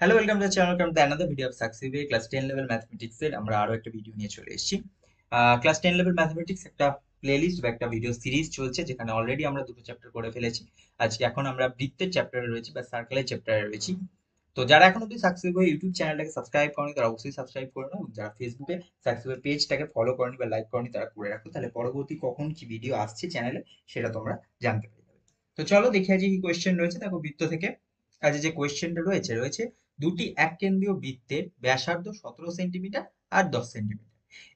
Hello, welcome to channel, welcome to another video of successive class 10 level mathematics এর আমরা আরো একটা video নিয়ে চলে এসেছি। ক্লাস 10 লেভেল ম্যাথমেটিক্স একটা প্লেলিস্ট বা একটা ভিডিও সিরিজ চলছে, যেখানে অলরেডি আমরা দুটো চ্যাপ্টার করে ফেলেছি। আজকে এখন আমরা বৃত্তের চ্যাপ্টারে রয়েছি বা সার্কেলের চ্যাপ্টারে রয়েছি। তো যারা এখন অব্দি সাকসিভ হয়ে ইউটিউব চ্যানেলটাকে সাবস্ক্রাইব করেনি তারা অবশ্যই সাবস্ক্রাইব করে নাও, এবং যারা ফেসবুকে সাকসিভের পেজটাকে ফলো করেনি বা লাইক করেনি তারা করে রাখো, তাহলে পরবর্তী কখন কি ভিডিও আসছে চ্যানেলে সেটা তোমরা জানতে পেরে যাবে। তো চলো দেখি আজকে কি কোয়েশ্চেন রয়েছে। দেখো, বৃত্ত থেকে আজ যে কোয়েশ্চেনটা রয়েছে রয়েছে দুটি এককেন্দ্রীয় বৃত্তের ব্যাসার্ধ 17 সেন্টিমিটার আর 10 সেন্টিমিটার,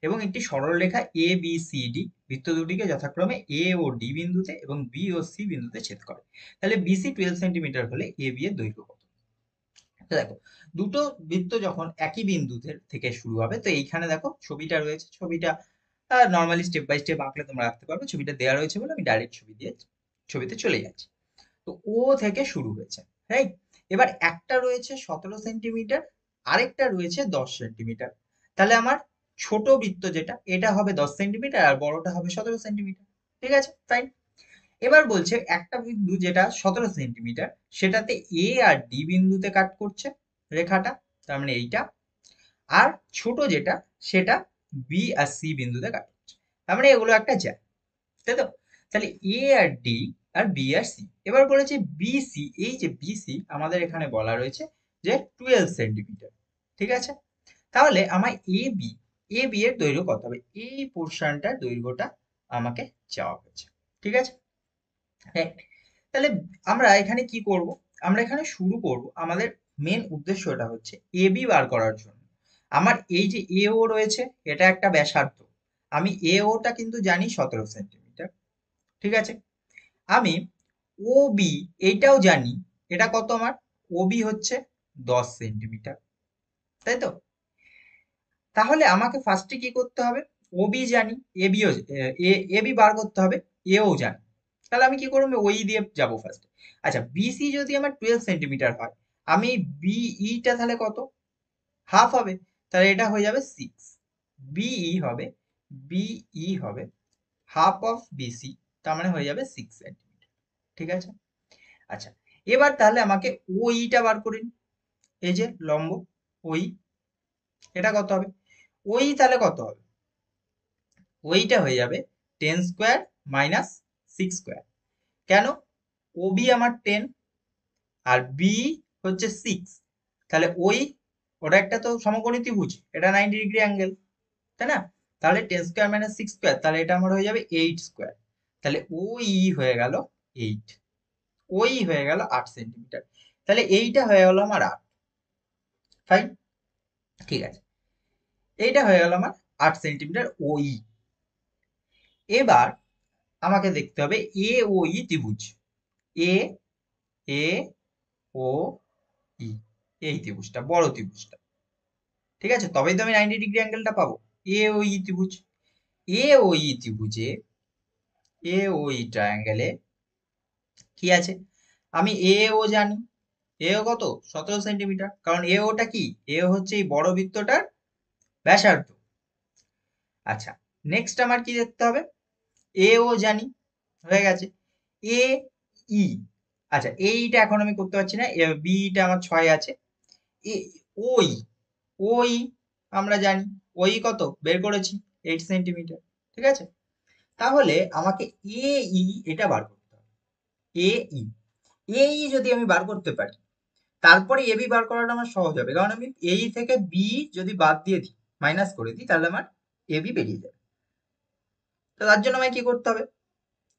এবং একটি সরলরেখা এ বি সি ডি বৃত্ত দুটিকে যথাক্রমে এ ও ডি বিন্দুতে এবং বি ও সি বিন্দুতে ছেদ করে। তাহলে বিসি 12 সেন্টিমিটার হলে এ বি এর দৈর্ঘ্য কত? তো দেখো, দুটো বৃত্ত যখন একই বিন্দুতে থেকে শুরু হবে, তো এইখানে দেখো ছবিটা রয়েছে। ছবিটা নর্মালি স্টেপ বাই স্টেপ আঁকলে তোমরা রাখতে পারবে। ছবিটা দেওয়া রয়েছে বলে আমি ডাইরেক্ট ছবি দিয়ে ছবিতে চলে যাচ্ছি। তো ও থেকে শুরু হয়েছে, রাইট? এবার একটা রয়েছে 17 সেন্টিমিটার, আরেকটা রয়েছে 10 সেন্টিমিটার। তাহলে আমার ছোট বৃত্ত যেটা, এটা হবে 10 সেন্টিমিটার আর বড়টা হবে 17 সেন্টিমিটার। ঠিক আছে, ফাইন। এবার বলছে একটা বিন্দু যেটা 17 সেন্টিমিটার, সেটাতে এ আর ডি বিন্দুতে কাট করছে রেখাটা, তার মানে এইটা। আর ছোট যেটা, সেটা বি আর সি বিন্দুতে কাট করছে, তার মানে এগুলো একটা জ্যা, তাই তো? তাহলে এ আর ডি আর বি আর সি। এবার বলেছে বিসি, এই যে বিসি আমাদের এখানে বলা রয়েছে যে 12 সেন্টিমিটার। ঠিক আছে, তাহলে আমার এ বি এর দৈর্ঘ্য কত হবে? এই পোর্শনটার দৈর্ঘ্যটা আমাকে চাওয়া হয়েছে। ঠিক আছে, হ্যাঁ। তাহলে আমরা এখানে কি করব? আমরা এখানে শুরু করব, আমাদের মেন উদ্দেশ্যটা হচ্ছে এ বি বার করার জন্য। আমার এই যে এ ও রয়েছে, এটা একটা ব্যাসার্ধ। আমি এ ওটা কিন্তু জানি 17 সেন্টিমিটার। ঠিক আছে, আমি ও বি এইটাও জানি। এটা কত আমার? ও বি হচ্ছে 10 সেন্টিমিটার, তাই তো? তাহলে আমাকে ফার্স্টে কি করতে হবে? ও বি জানি, এ বিও এ বি বার করতে হবে, এও জানি। তাহলে আমি কি করবো? ওই দিয়ে যাব ফার্স্টে। আচ্ছা, বিসি যদি আমার 12 সেন্টিমিটার হয়, আমি বিইটা তাহলে কত? হাফ হবে। তাহলে এটা হয়ে যাবে 6। হবে বিই হবে হাফ অফ বিসি, তার মানে হয়ে যাবে 6 সেন্টিমিটার। ঠিক আছে, আচ্ছা। এবার তাহলে আমাকে ওইটা বার করে নিই। এই যে লম্ব ওই, এটা কত হবে? ওই তাহলে কত হবে? ওইটা হয়ে যাবে 10 স্কোয়ার মাইনাস 6 স্কোয়ার। কেন? ওবি আমার 10 আর বি হচ্ছে 6। তাহলে ওই, ওটা একটা তো সমকোণী ত্রিভুজ, এটা 90 ডিগ্রি অ্যাঙ্গেল, তাই না? তাহলে 10 স্কোয়ার মাইনাস 6 স্কোয়ার, তাহলে এটা আমার হয়ে যাবে 8 স্কোয়ার। তাহলে ওই হয়ে গেল 8, ওই হয়ে গেল 8 সেন্টিমিটার। তাহলে এইটা হয়ে গেল আমার 8। ফাইন, ঠিক আছে, এইটা হয়ে গেল আমার 8 সেন্টিমিটার ওই। এবার আমাকে দেখতে হবে এ ও ই ত্রিভুজ, এ এ ও ই, এই ত্রিভুজটা, বড় ত্রিভুজটা। ঠিক আছে, তবেই তো আমি 90 ডিগ্রি অ্যাঙ্গেলটা পাবো। এ ও ই ত্রিভুজ, এ ও ই ত্রিভুজে, এ ও ই ট্রায়াঙ্গেলে কি আছে? আমি এ ও জানি। এ ও কত? 17 সেন্টিমিটার, কারণ এ ওটা কি? এ ও হচ্ছে এই বড় বৃত্তটার ব্যাসার্ধ। আচ্ছা, নেক্সট আমার কি দেখতে হবে? এ ও জানি, হয়ে গেছে। এ ই, আচ্ছা এইটা এখন আমি করতে পারছি না, বিটা আমার 6 আছে। এ ওই, ওই আমরা জানি, ওই কত বের করেছি, 8 সেন্টিমিটার। ঠিক আছে, তাহলে আমাকে এ ই এটা বার করতে হবে। এ ই, এ ই যদি আমি বার করতে পারি, তারপরে এ বি বার করাটা আমার সহজ হবে, কারণ আমি এই থেকে বি যদি বাদ দিয়ে দিই, মাইনাস করে দিই, তাহলে আমার এ বি বেরিয়ে যাবে। তো তার জন্য আমায় কি করতে হবে?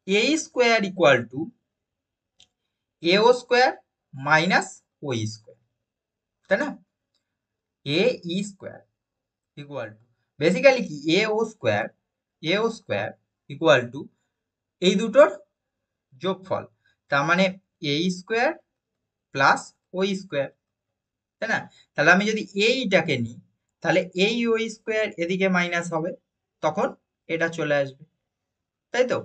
A square equal to A O square minus O square, তাই না? A E square equal to, basically কি, A O square equal to এই দুটোর যোগফল, তার মানে A square plus O square, তাই না? তাহলে আমি যদি এইটাকে নিই, তাহলে এই ও স্কোয়ার এদিকে মাইনাস হবে, তখন এটা চলে আসবে, তাই তো?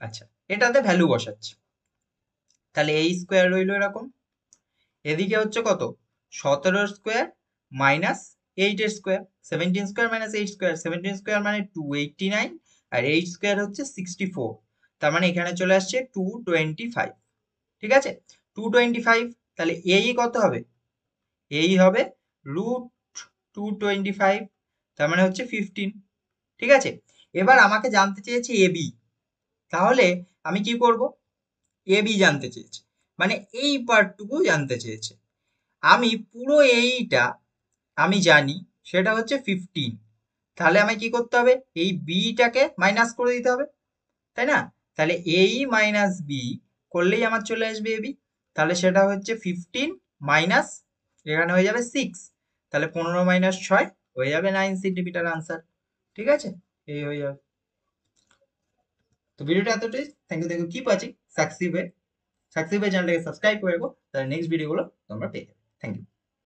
আচ্ছা, এটাতে ভ্যালু বসাচ্ছি। তাহলে এই স্কোয়ার রইলো এরকম, এদিকে হচ্ছে কত? 17 square minus 8 square, 17 square minus 8 square, 17 square মানে 289, আর 8 স্কোয়ার হচ্ছে 64, তার মানে এখানে চলে আসছে 225। ঠিক আছে, 225। তাহলে এই কত হবে? এই হবে √225, তার মানে হচ্ছে 15। ঠিক আছে, এবার আমাকে জানতে চেয়েছে এবি, তাহলে আমি কি করব? এবি জানতে চেয়েছে, মানে এই পার্টটুকু জানতে চেয়েছে। আমি পুরো এইটা আমি জানি, সেটা হচ্ছে 15। তাহলে আমায় কি করতে হবে? এই বিটাকে মাইনাস করে দিতে হবে, তাই না? তাহলে এই মাইনাস বি করলেই আমার চলে আসবে এবি। তাহলে সেটা হচ্ছে 15 মাইনাস, এখানে হয়ে যাবে 6, তাহলে 15 মাইনাস 6 হয়ে যাবে 9 সেন্টিমিটার আনসার। ঠিক আছে, এই হয়ে যাবে। তো ভিডিওটা এতটাই। থ্যাংক ইউ কিপ ওয়াচিং সাকসিভ চ্যানেলটাকে সাবস্ক্রাইব করে রাখো, তাহলে নেক্সট ভিডিওগুলো তোমরা পেয়ে যাবে। Thank you.